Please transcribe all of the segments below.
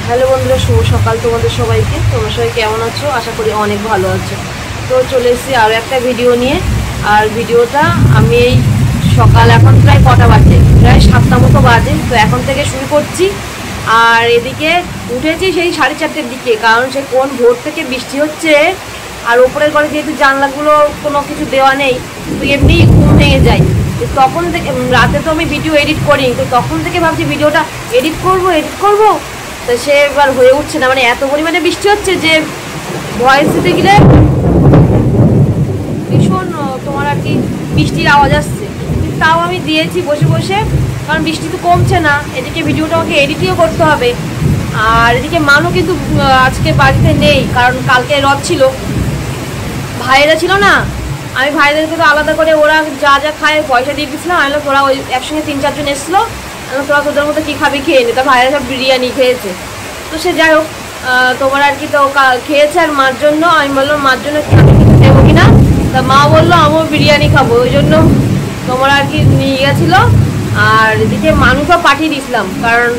Hello বন্ধুরা, শুভ সকাল তোমাদের সবাইকে। তোমরা সবাই কেমন আছো? আশা করি অনেক ভালো আছো। তো চলে এসেছি আরও একটা ভিডিও নিয়ে। আর ভিডিওটা আমি এই সকাল এখন প্রায় কটা বাজে, প্রায় 7টা মতো বাজে। তো এখন থেকে শুরু করছি। আর এদিকে উঠেছি সেই 4:30টার দিকে, কারণ সে কোন ভোর থেকে বৃষ্টি হচ্ছে। আর ওপরের ঘরে যেহেতু জানলাগুলো কোনো কিছু দেওয়া নেই, তো এমনি ঘুম ভেঙে যায়। তো তখন থেকে রাতে তো আমি ভিডিও এডিট করি, তো তখন থেকে ভাবছি ভিডিওটা এডিট করবো। তো সে এবার হয়ে উঠছে না, মানে এত পরিমাণে বৃষ্টি হচ্ছে যে ভয়েস দিতে গেলে ভীষণ তোমার আর কি বৃষ্টির আওয়াজ আসছে। কিন্তু তাও আমি দিয়েছি বসে বসে, কারণ বৃষ্টি তো কমছে না। এদিকে ভিডিওটা আমাকে এডিটিংও করতে হবে। আর এদিকে মানু কিন্তু আজকে বাড়িতে নেই, কারণ কালকে রথ ছিল, ভাইয়েরা ছিল না। আমি ভাইদেরকে তো আলাদা করে ওরা যা যা খায় পয়সা দিয়ে দিয়েছিলাম। আমি তোরা ওই একসঙ্গে 3-4 জন এসেছিলো, তোরা তোদের মতো কী খাবি খেয়ে নি। তা ভাইয়েরা সব বিরিয়ানি খেয়েছে। তো সে যাই হোক, তোমার আর কি তো খেয়েছে। আর মার জন্য আমি বললাম মার জন্য কিছু দেবো কিনা। তা মা বললো আমিও বিরিয়ানি খাবো, ওই জন্য তোমার আর কি নিয়ে গেছিলো। আর এদিকে মানুষও পাঠিয়ে দিয়েছিলাম, কারণ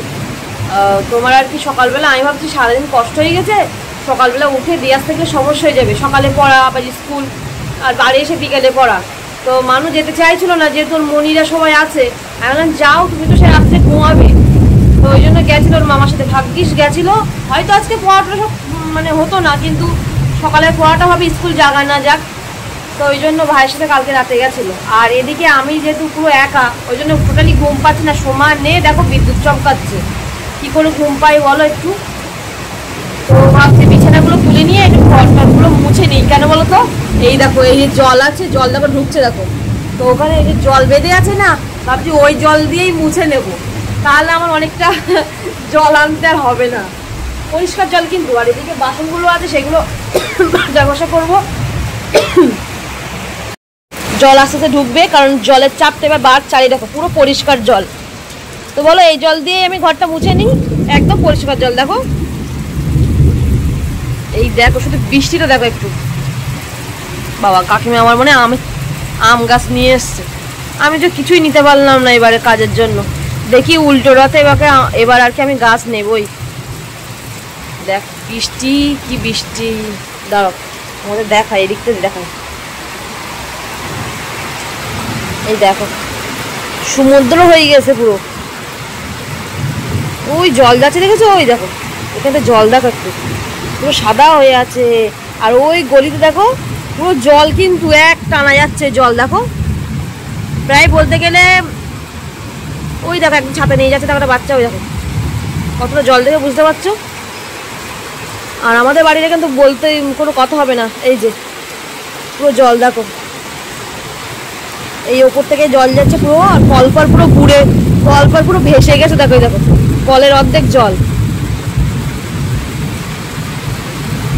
তোমার আর কি সকালবেলা আমি ভাবছি সারাদিন কষ্ট হয়ে গেছে, সকালবেলা উঠে দিয়ে আসতে গেলে সমস্যা হয়ে যাবে। সকালে পড়া, আবার স্কুল, আর বাড়ি এসে বিকেলে পড়া। তো মানুষ যেতে চাইছিল না, যেহেতু ওর মনিরা সবাই আছে। আমি বললাম যাও, তুমি তো সে রাত্রে ঘুমাবে। তো ওই জন্য গেছিলো ওর মামার সাথে, ভাগ্যিস গেছিলো। হয়তো আজকে পড়াটা সব মানে হতো না, কিন্তু সকালে পড়াটা হবে, স্কুল জাগা না যাক। তো ওই জন্য ভাইয়ের সাথে কালকে রাতে গেছিলো। আর এদিকে আমি যেহেতু পুরো একা, ওই জন্য টোটালি ঘুম পাচ্ছি না। সময় নেই, দেখো বিদ্যুৎ চমকাচ্ছে, কী করে ঘুম পাই বলো একটু। তো ভাবছি বিছানাগুলো তুলে নিয়ে একটু ঘরগুলো মুছে নিই। কেন বলো তো, এই দেখো এই যে জল আছে, জল দেখো ঢুকছে দেখো। তো ওখানে এই যে জল বেঁধে আছে না, ভাবছি ওই জল দিয়েই মুছে নেব, তাহলে আমার অনেকটা জল আনতে আর হবে না। পরিষ্কার জল কিন্তু। আর এদিকে বাসনগুলো আছে, সেগুলো ব্যবসা করবো। জল আস্তে আস্তে ঢুকবে, কারণ জলের চাপটা এবার চালিয়ে দেখো পুরো পরিষ্কার জল। তো বলো এই জল দিয়েই আমি ঘরটা মুছে নিই, একদম পরিষ্কার জল দেখো। এই দেখো শুধু বৃষ্টিটা দেখো একটু। বাবা কাকিমা আমার মনে আম গাছ নিয়ে এসছে। আমি তো কিছুই নিতে পারলাম না এবারে কাজের জন্য। দেখি উল্টো রথে এবার আর কি আমি গাছ নেবই। দেখ বৃষ্টি কি বৃষ্টি, দাঁড়াও আমাদের দেখায়, এদিক থেকে দেখায়। এই দেখো সমুদ্র হয়ে গেছে পুরো, ওই জল যাচ্ছে দেখেছো, ওই দেখো এখানে জল দেখো একটু, পুরো সাদা হয়ে আছে। আর ওই গলিতে দেখো পুরো জল কিন্তু এক টানা যাচ্ছে জল দেখো। প্রায় বলতে গেলে ওই দেখো একদম ছাতা নিয়ে যাচ্ছে, দেখো একটা বাচ্চা, ওই দেখো কতটা জল দেখে বুঝতে পারছো। আর আমাদের বাড়িতে কিন্তু বলতে কোনো কথা হবে না, এই যে পুরো জল দেখো, এই ওপর থেকে জল যাচ্ছে পুরো। আর কলপার পুরো ঘুরে, কলপার পুরো ভেসে গেছে দেখো, এই দেখো কলের অর্ধেক জল।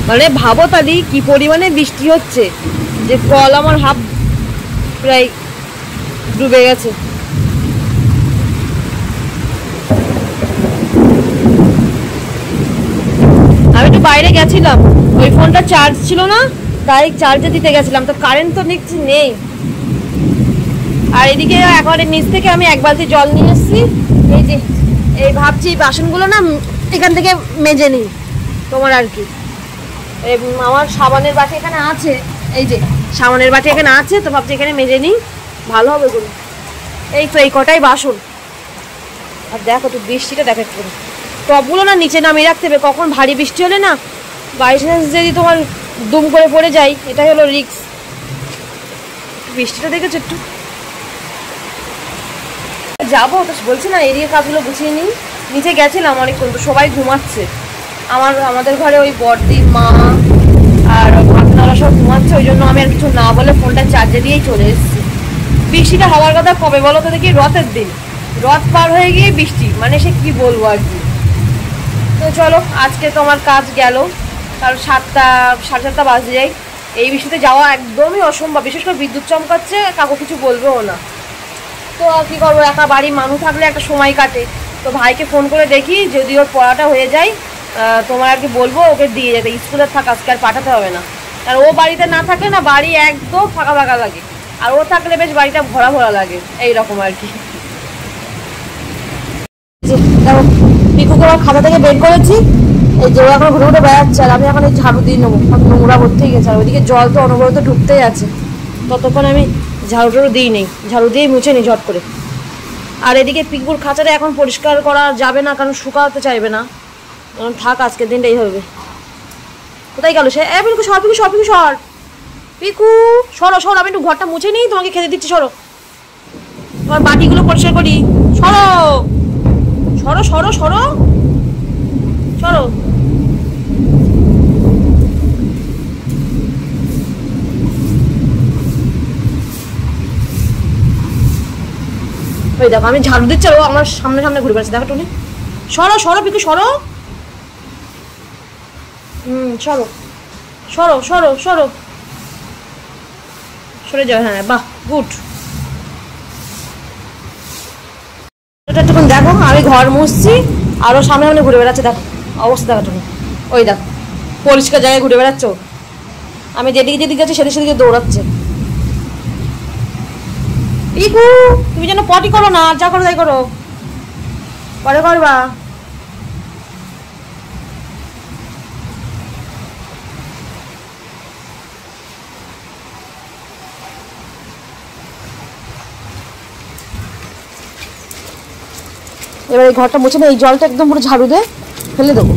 মানে ভাবো তালি কি পরিমাণে বৃষ্টি হচ্ছে, যে কল আমার হাফ প্রায় ডুবে গেছে। আমি একটু বাইরে গেছিলাম, ওই ফোনটা চার্জ ছিল না, তাই চার্জে দিতে গেছিলাম। তো কারেন্ট তো দেখছি নেই। আর এদিকে এখন নিচ থেকে আমি 1 বালতি জল নিয়ে এসেছি। এই যে এই ভাবছি বাসনগুলো না এখান থেকে মেজে নিই তোমার আর কি। আমার সাবানের বাটি এখানে আছে, এই যে সাবানের বাটি এখানে আছে, তো ভাবছি এখানে মেজে নিই, ভালো হবে গুলো। এই তো এই কটাই বাসন। আর দেখো তো বৃষ্টিটা দেখো একটু, টবগুলো না নিচে নামিয়ে রাখতে হবে, কখন ভারী বৃষ্টি হলে না বাই চান্স যদি তোমার দুম করে পড়ে যায়, এটাই হলো রিস্ক। বৃষ্টিটা দেখেছো একটু, যাবো তো বলছি না এদিকে কাজগুলো গুছিয়ে নিই। নিচে গেছিলাম অনেকক্ষণ, তো সবাই ঘুমাচ্ছে। আমাদের ঘরে ওই বড়দি, মা আর আপনারা সব ঘুমাচ্ছে, ওই জন্য আমি আর কিছু না বলে ফোনটা চার্জে দিয়েই চলে এসেছি। বৃষ্টিটা হওয়ার কথা কবে বলো তো দেখি, রথের দিন। রথ পার হয়ে গিয়ে বৃষ্টি, মানে সে কি বলবো আর কি। তো চলো আজকে তো আমার কাজ গেল, কারণ 7টা 7:30 বাজে যাই। এই বৃষ্টিতে যাওয়া একদমই অসম্ভব, বিশেষ করে বিদ্যুৎ চমকাচ্ছে, কাকু কিছু বলবেও না। তো কী করবো, একা বাড়ি মানুষ থাকলে একটা সময় কাটে। তো ভাইকে ফোন করে দেখি যদি ওর পড়াটা হয়ে যায়, তোমার আর কি বলবো ওকে দিয়ে যেতে, স্কুলে থাকা আজকে আর পাঠাতে হবে না। কারণ ও বাড়িতে না থাকলে না বাড়ি একদম ফাঁকা ফাঁকা লাগে, আর ও থাকলে বেশ বাড়িটা ভরা ভরা লাগে, এইরকম আর কি। দেখো পিকুকে আমার খাতা থেকে বের করেছি, এই যে এখন ঘুরে ঘুরে বেড়াচ্ছে, আর আমি এখন এই ঝাড়ু দিয়ে নেবো, নোংরা ভর্তি হয়ে গেছে। আর ওইদিকে জল তো অনবরত ঢুকতেই আছে, ততক্ষণ আমি ঝাড়ু টাড়ু দিই নেই, ঝাড়ু দিয়েই মুছে নিই ঝট করে। আর এদিকে পিকুর খাঁচাটা এখন পরিষ্কার করা যাবে না, কারণ শুকাতে চাইবে না, কারণ থাক আজকের দিনটাই হবে। কোথায় গেল সে? পিকু সর, পিকু সর, পিকু সর, পিকু সরো সরো, আমি একটু ঘরটা মুছে নিই, তোমাকে খেতে দিচ্ছি, সরো। তোমার বাটিগুলো পরিষ্কার করি, সরো সরো সরো সরো সরো। ওই দেখো আমি ঝাড়ু দিচ্ছি, ও আমার সামনে সামনে ঘুরে বেড়াচ্ছে, দেখো টুনি। সরো সরো পিকু সরো, সরো সরো সরো সরো, সরে যাও। হ্যাঁ বাহ, গুড। একটুক্ষণ দেখো, আমি ঘর মুছছি আরও সামনে সামনে ঘুরে বেড়াচ্ছে, দেখো অবস্থা দেখো তুমি। ওই দেখো পরিষ্কার জায়গায় ঘুরে বেড়াচ্ছ, আমি যেদিকে যেদিকে যাচ্ছি সেদিকে সেদিকে দৌড়াচ্ছে। পিকু তুমি যেন পটি করো না, যা করো তাই করো, পরে করবা। এবার এই ঘরটা মুছে না, এই জলটা একদম পুরো ঝাড়ু দিয়ে ফেলে দেবো,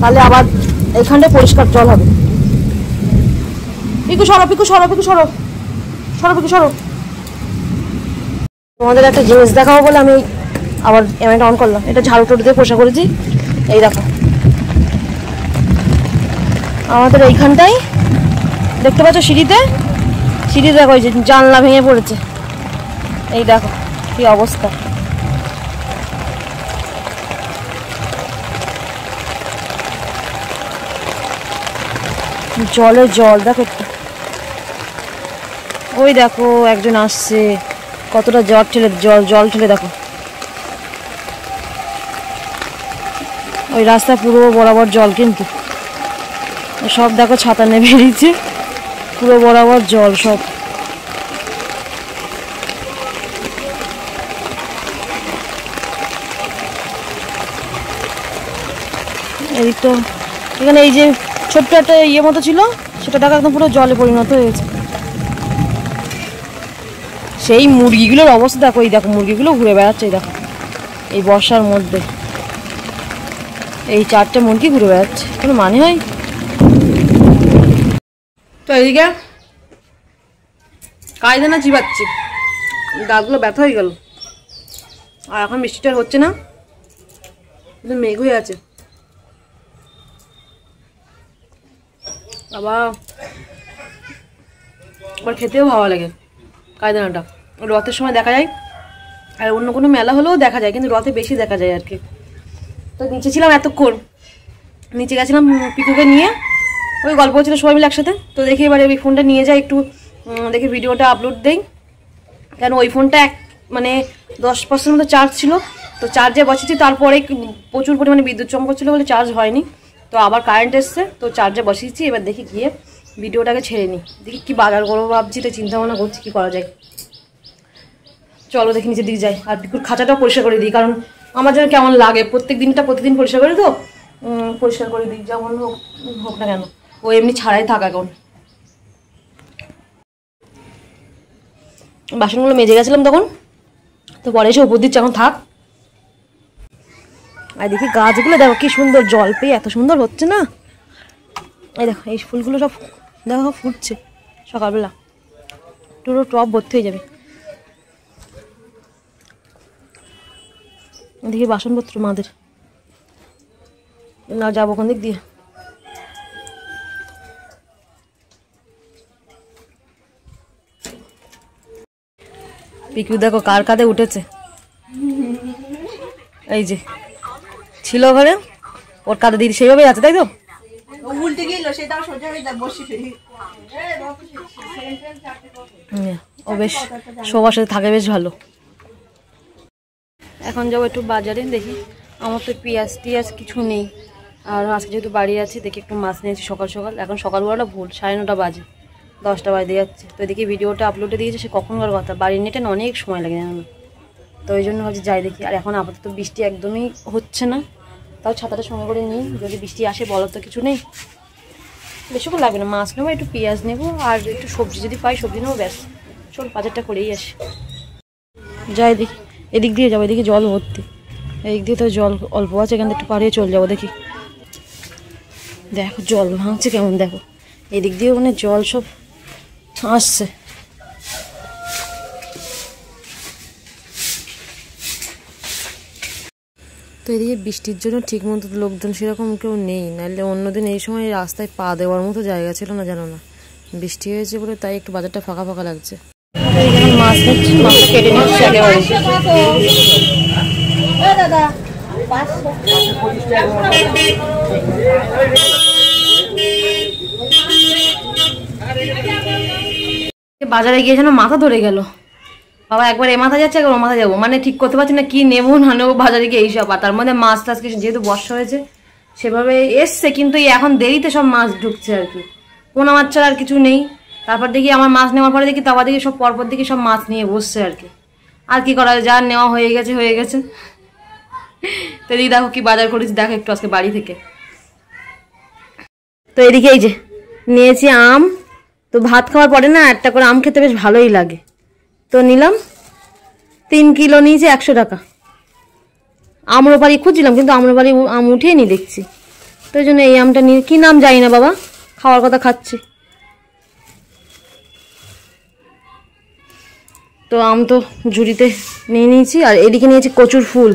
তাহলে আবার এইখানটায় পরিষ্কার জল হবে। পিকু সরো, পিকু সরো, পিকু সরো সরো, পিকু সরো। তোমাদের একটা জিনিস দেখাবো বলে আমি আবার এমআইটা অন করলাম। এটা ঝাড়ু টাড়ু দিয়ে পরিষ্কার করেছি। এই দেখো আমাদের এইখানটায় দেখতে পাচ্ছ সিঁড়িতে দেখো, এই যে জানলা ভেঙে পড়েছে, এই দেখো কি অবস্থা। জলে জল দেখো একটু, ওই দেখো একজন আসছে, কতটা জল ঠেলে দেখো। ওই রাস্তা পুরো বরাবর জল, কিন্তু সব দেখো ছাতা নিয়ে বেরিয়েছে, পুরো বরাবর জল সব। এই তো এখানে এই যে ছোট্ট একটা ইয়ে মতো ছিল, সেটা টাকা একদম পুরো জলে পরিণত হয়েছে। সেই মুরগিগুলোর অবস্থা দেখো, এই দেখো মুরগিগুলো ঘুরে বেড়াচ্ছে, এই দেখো এই বর্ষার মধ্যে এই 4টে মুরগি ঘুরে বেড়াচ্ছে, কোনো মানে হয়? তো এইদিকে কায়দা না চিবাচ্ছি, দাঁতগুলো ব্যথা হয়ে গেল। আর এখন বৃষ্টিটা হচ্ছে না, কিন্তু মেঘ হয়ে আছে। আবার খেতেও ভালো লাগে কায়দানাটা, রথের সময় দেখা যায়, আর অন্য কোনো মেলা হলেও দেখা যায়, কিন্তু রথে বেশি দেখা যায় আর কি। তো নিচে ছিলাম এতক্ষণ, নিচে গেছিলাম পিকুকে নিয়ে, ওই গল্প হচ্ছিল সবাই মিলে একসাথে। তো দেখি এবারে ওই ফোনটা নিয়ে যাই, একটু দেখি ভিডিওটা আপলোড দেই, কেন ওই ফোনটা মানে 10% মতো চার্জ ছিল, তো চার্জে বসেছি, তারপরে প্রচুর পরিমাণে বিদ্যুৎ চমকাচ্ছিল বলে চার্জ হয়নি, তো আবার কারেন্ট এসছে, তো চার্জে বসিয়েছি। এবার দেখি গিয়ে ভিডিওটাকে ছেড়ে নিই, দেখি কি বাজার করবো ভাবছি, তো চিন্তা ভাবনা করছি কি করা যায়। চলো দেখি নিচের দিকে যাই, আর পিকুর খাঁচাটাও পরিষ্কার করে দিই, কারণ আমার যেন কেমন লাগে, প্রতিদিন পরিষ্কার করে তো পরিষ্কার করে দিই, যেমন হোক না কেন, ও এমনি ছাড়াই থাক। এখন বাসনগুলো মেজে গেছিলাম তখন, তো পরে এসে উপর দিচ্ছে, এখন থাক। আর দেখি গাছগুলো দেখো কি সুন্দর, জল পেয়ে এত সুন্দর হচ্ছে না। এই দেখো এই ফুলগুলো সব দেখো ফুটছে, সকালবেলা পুরো টব ভর্তি হয়ে যাবে। দেখি বাসনপত্র মাদের না, যাবো কোন দিক দিয়ে। পিকু দেখো কার কাঁধে উঠেছে, এই যে ছিল ওখানে, ওর কাঁধে দিদি সেইভাবেই আছে, তাই তো? ও বেশ সবার সাথে থাকে, বেশ ভালো। এখন যাবো একটু বাজারে, দেখি আমার তো পেঁয়াজ টিয়াজ কিছু নেই, আর আজকে যেহেতু বাড়ি আছি, দেখি একটু মাছ নিয়েছি সকাল সকাল। এখন সকালবেলাটা ভুল 9:30 বাজে, 10টা বাজে যাচ্ছে। তো এদিকে ভিডিওটা আপলোডে দিয়েছে, সে কখনকার কথা, বাড়ির নেটে অনেক সময় লাগে জানো। তো ওই জন্য ভাবছি যাই দেখি। আর এখন আপাতত বৃষ্টি একদমই হচ্ছে না, তাও ছাতাটা সঙ্গে করে নিই, যদি বৃষ্টি আসে বলার তো কিছু নেই। বেশিক্ষণ লাগবে না, মাছ নেবো, একটু পেঁয়াজ নেবো আর একটু সবজি যদি পাই সবজি নেবো, ব্যাস। চল বাজারটা করেই আসি। যাই দেখি, এদিক দিয়ে যাবো, এদিকে জল ভর্তি, এদিক দিয়ে তো জল অল্প আছে, এখান থেকে একটু পাড়িয়ে চলে যাবো। দেখি দেখো জল ভাঙছে কেমন, দেখো এদিক দিয়ে মানে জল সব আসছে। তো এদিকে বৃষ্টির জন্য ঠিক মতো লোকজন সেরকম কেউ নেই, নাহলে অন্যদিন এই সময় রাস্তায় পা দেওয়ার মতো জায়গা ছিল না, জানো না। বৃষ্টি হয়েছে বলে তাই একটু বাজারটা ফাঁকা ফাঁকা লাগছে। মাছ নিচ্ছি, মাছটা কেটে নিচ্ছি একেবারে। বাজারে গিয়ে যেন মাথা ধরে গেল, বাবা একবার এ মাথা যাচ্ছে একবার ও মাথা যাবো, মানে ঠিক করতে পারছি না কি নেবো না নেবো বাজারে গিয়ে এইসব। আর তার মধ্যে মাছ টাছ কিছু যেহেতু বর্ষা হয়েছে সেভাবে এসছে, কিন্তু এখন দেরিতে সব মাছ ঢুকছে আর কি, পোনা মাছ ছাড়া আর কিছু নেই। তারপর দেখি আমার মাছ নেওয়ার পরে দেখি তারপর দেখি সব পরপর দেখি সব মাছ নিয়ে বসছে আর কি। আর কি করা, যা নেওয়া হয়ে গেছে হয়ে গেছে। তো এদিকে দেখো কি বাজার করেছি, দেখো একটু আজকে বাড়ি থেকে। তো এদিকে এই যে নিয়েছি আম, তো ভাত খাওয়ার পরে না একটা করে আম খেতে বেশ ভালোই লাগে, তো নিলাম 3 কিলো নিয়েছি 100 টাকা। আম্রপালি খুঁজছিলাম কিন্তু আম্রপালি আম উঠিয়ে নি দেখছি, তো ওই জন্য এই আমটা নিয়ে, কি নাম জানি না বাবা, খাওয়ার কথা খাচ্ছি। তো আম তো ঝুড়িতে নিয়ে নিয়েছি। আর এদিকে নিয়েছি কচুর ফুল,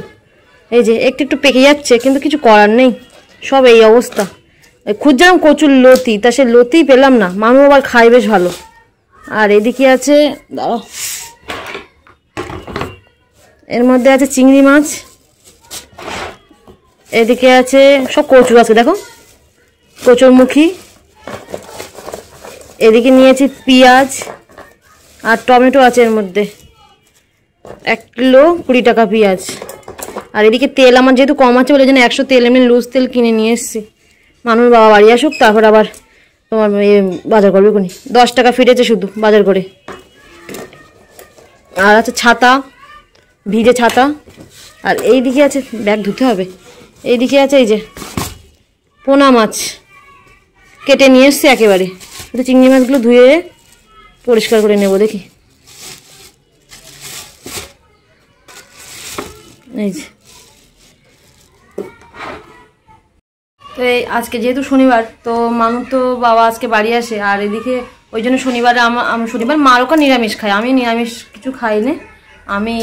এই যে একটু একটু পেকে যাচ্ছে কিন্তু কিছু করার নেই, সব এই অবস্থা। খুঁজছিলাম কচুর লতি, তা সে লতি পেলাম না, মানুষ আবার খায় বেশ ভালো। আর এদিকে আছে, দাঁড়াও, এর মধ্যে আছে চিংড়ি মাছ, এদিকে আছে সব কচু আছে, দেখো কচুরমুখী। এদিকে নিয়েছি পেঁয়াজ আর টমেটো আছে এর মধ্যে, 1 কিলো 20 টাকা পেঁয়াজ। আর এদিকে তেল আমার যেহেতু কম আছে বলে জন্য 100 তেল, এমনি লুজ তেল কিনে নিয়ে এসেছি। মানুষ বাবা বাড়ি আসুক তারপর আবার তোমার বাজার করবে কোনি, 10 টাকা ফিরেছে শুধু বাজার করে। আর আছে ছাতা, ভিজে ছাতা। আর এইদিকে আছে, ব্যাগ ধুতে হবে, এইদিকে আছে এই যে পোনা মাছ কেটে নিয়ে এসছি একেবারে, শুধু চিংড়ি মাছগুলো ধুয়ে পরিষ্কার করে নেব। দেখি এই যে, তো এই আজকে যেহেতু শনিবার, তো মানুষ তো বাবা আজকে বাড়ি আসে। আর এদিকে ওই জন্য শনিবারে শনিবার মার ওকে নিরামিষ খাই, আমি নিরামিষ কিছু খাই না, আমি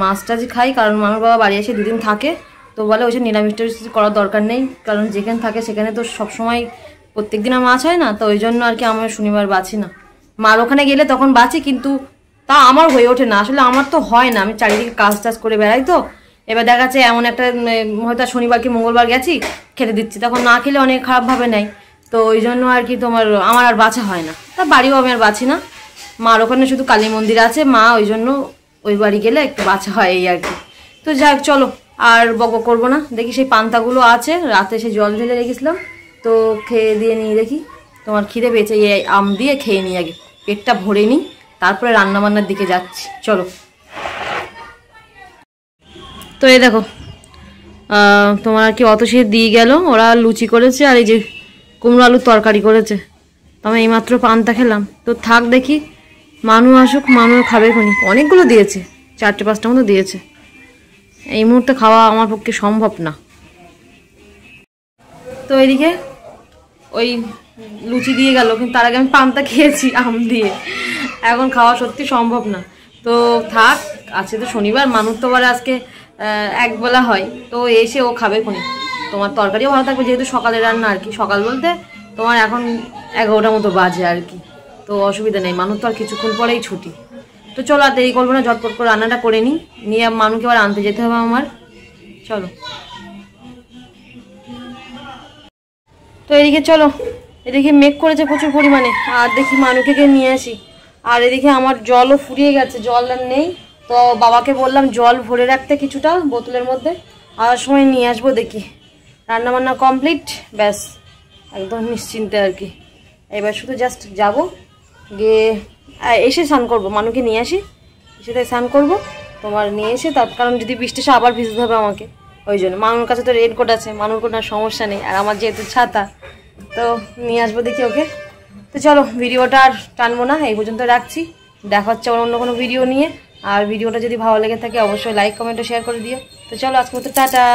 মাছ টাছ খাই, কারণ মানুষ বাবা বাড়ি এসে 2 দিন থাকে, তো বলে ওই নিরামিষ টামিষ করার দরকার নেই, কারণ যেখানে থাকে সেখানে তো সবসময় প্রত্যেক দিন মাছ হয় না, তো ওই জন্য আর কি আমার শনিবার বাছি না। মার ওখানে গেলে তখন বাছি, কিন্তু তা আমার হয়ে ওঠে না, আসলে আমার তো হয় না, আমি চারিদিকে কাজ টাজ করে বেড়াই। তো এবার দেখা যাচ্ছে এমন একটা হয়তো শনিবার কি মঙ্গলবার গেছি খেতে দিচ্ছি, তখন না খেলে অনেক খারাপভাবে নেয়, তো ওই জন্য আর কি তোমার আমার আর বাছা হয় না। তা বাড়িও আমি আর বাছি না, মার ওখানে শুধু কালী মন্দির আছে মা, ওই জন্য ওই বাড়ি গেলে একটু বাছা হয় এই আর কি। তো যাক চলো আর বক করবো না, দেখি সেই পান্তাগুলো আছে, রাতে সেই জল ঢেলে রেখেছিলাম, তো খেয়ে দিয়ে নিই। দেখি তোমার খিদে পেয়েছে, এই আম দিয়ে খেয়ে নিই আগে, পেটটা ভরে নিই, তারপরে রান্নাবান্নার দিকে যাচ্ছি, চলো। তো এই দেখো তোমার আর কি অত সে দিয়ে গেল, ওরা লুচি করেছে আর এই যে কুমড়ো আলুর তরকারি করেছে, তো আমি এইমাত্র পান্তা খেলাম। তো থাক দেখি মানু আসুক, মানু খাবে খুনি, অনেকগুলো দিয়েছে, 4-5টা মতো দিয়েছে, এই মুহূর্তে খাওয়া আমার পক্ষে সম্ভব না। তো এইদিকে ওই লুচি দিয়ে গেল, কিন্তু তার আগে আমি পান্তা খেয়েছি আম দিয়ে, এখন খাওয়া সত্যি সম্ভব না। তো থাক, আজকে তো শনিবার, মানুষ তো আবার আজকে একবেলা হয়, তো এসে ও খাবে খুনি, তোমার তরকারিও ভালো থাকবে, যেহেতু সকালে রান্না আর কি, সকাল বলতে তোমার এখন 11টার মতো বাজে আর কি, তো অসুবিধা নেই, মানুষ তো আর কিছুক্ষণ পরেই ছুটি। তো চলো আর দেরি করবো না, ঝটপট করে রান্নাটা করে নিই, নিয়ে মানুষকে আবার আনতে যেতে হবে আমার, চলো। তো এদিকে চলো, এদিকে মেঘ করেছে প্রচুর পরিমাণে, আর দেখি মানুষকে নিয়ে আসি। আর এদিকে আমার জলও ফুরিয়ে গেছে, জল আর নেই, তো বাবাকে বললাম জল ভরে রাখতে কিছুটা বোতলের মধ্যে, আর সময় নিয়ে আসবো। দেখি রান্নাবান্না কমপ্লিট, ব্যাস একদম নিশ্চিন্তে আর কি। এবার শুধু জাস্ট যাব, গিয়ে এসে স্নান করবো, মানুষকে নিয়ে আসি, এসে স্নান করবো, তোমার নিয়ে এসে তার কারণ যদি বৃষ্টি এসে আবার ভিজতে হবে আমাকে, ওই জন্য। মানুর কাছে তো রেনকোট আছে, মানুর কোনো সমস্যা নেই, আর আমার যেহেতু ছাতা, তো নিয়ে আসবো দেখি ওকে। তো চলো ভিডিওটা আর টানবো না, এই পর্যন্ত রাখছি। দেখা হচ্ছে অন্য কোনো ভিডিও নিয়ে। আর ভিডিওটা যদি ভালো লেগে থাকে অবশ্যই লাইক কমেন্ট ও শেয়ার করে দিও। তো চলো আজকে মতো টাটা।